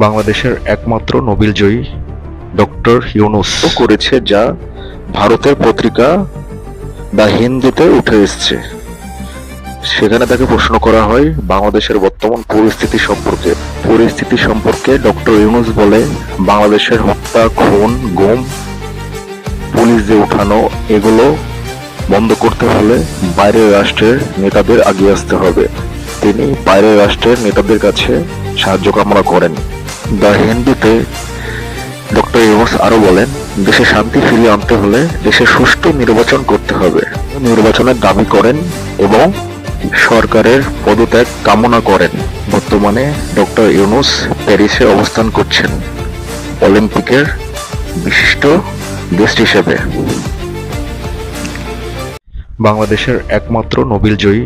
বাংলাদেশের একমাত্র নোবেলজয়ী ডক্টর ইউনূস করেছে, যা ভারতের পত্রিকা দ্য হিন্দুতে উঠে এসেছে। সেখানে তাকে প্রশ্ন করা হয় বাংলাদেশের বর্তমান পরিস্থিতি সম্পর্কে ডক্টর ইউনূস বলে, বাংলাদেশের হত্যা, খুন, গুম, পুলিশ দিয়ে উঠানো এগুলো বন্ধ করতে হলে বাইরের রাষ্ট্রের নেতাদের এগিয়ে আসতে হবে। তিনি বাইরের রাষ্ট্রের নেতাদের কাছে সাহায্য কামনা করেন। দ্য হিন্দুতে ডক্টর ইউনূস আরো বলেন, দেশে শান্তি ফিরিয়ে আনতে হলে দেশে সুষ্ঠু নির্বাচন করতে হবে। নির্বাচনের দাবি করেন এবং সরকারের পদত্যাগ কামনা করেন। বর্তমানে ডক্টর ইউনূস প্যারিসে অবস্থান করছেন অলিম্পিকের বিশিষ্ট গেস্ট হিসেবে। বাংলাদেশের একমাত্র নোবেলজয়ী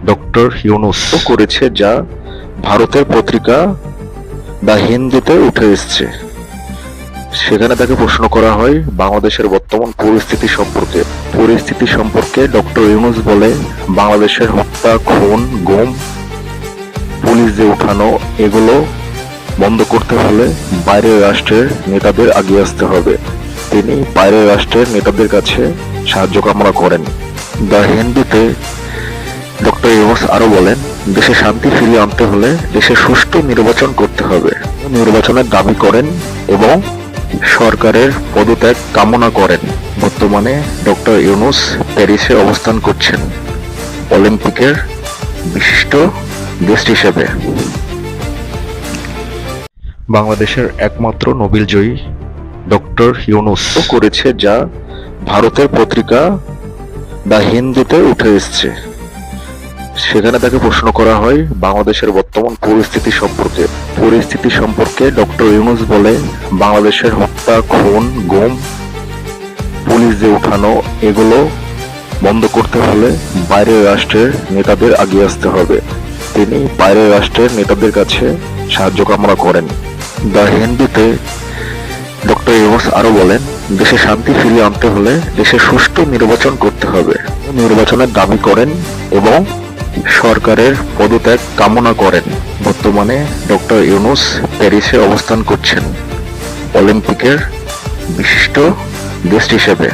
ডক্টর ইউনূস করেছে, যা ভারতের পত্রিকা দ্য হিন্দুতে উঠে এসেছে। সেখানে তাকে প্রশ্ন করা হয় বাংলাদেশের বর্তমান পরিস্থিতি সম্পর্কে ডক্টর ইউনূস বলে, বাংলাদেশের হত্যা, খুন, গুম, পুলিশ দিয়ে উঠানো এগুলো বন্ধ করতে হলে বাইরের রাষ্ট্রের নেতাদের এগিয়ে আসতে হবে। তিনি বাইরের রাষ্ট্রের নেতাদের কাছে সাহায্য কামনা করেন। দ্য হিন্দুতে ডক্টর ইউনূস আরো বলেন, দেশে শান্তি ফিরিয়ে আনতে হলে দেশে সুষ্ঠু নির্বাচন করতে হবে। নির্বাচনের দাবি করেন এবং সরকারের পদত্যাগ কামনা করেন। বর্তমানে ডক্টর ইউনূস প্যারিসে অবস্থান করছেন অলিম্পিকের বিশিষ্ট গেস্ট হিসেবে। বাংলাদেশের একমাত্র নোবেলজয়ী ডক্টর ইউনূস করেছে, যা ভারতের পত্রিকা দ্য হিন্দুতে উঠে এসেছে। সেখানে তাকে প্রশ্ন করা হয় বাংলাদেশের বর্তমান পরিস্থিতি সম্পর্কে ডক্টর ইউনূস বলে, বাংলাদেশের হত্যা, খুন, গুম, পুলিশ দিয়ে উঠানো এগুলো বন্ধ করতে হলে বাইরের রাষ্ট্রের নেতাদের এগিয়ে আসতে হবে। তিনি বাইরের রাষ্ট্রের নেতাদের কাছে সাহায্য কামনা করেন। দ্য হিন্দুতে ডক্টর ইউনূস আরো বলেন, দেশে শান্তি ফিরিয়ে আনতে হলে দেশে সুষ্ঠু নির্বাচন করতে হবে। নির্বাচনের দাবি করেন এবং সরকারের পদত্যাগ কামনা করেন। বর্তমানে ডক্টর ইউনূস প্যারিসে অবস্থান করছেন অলিম্পিকের বিশিষ্ট গেস্ট হিসেবে।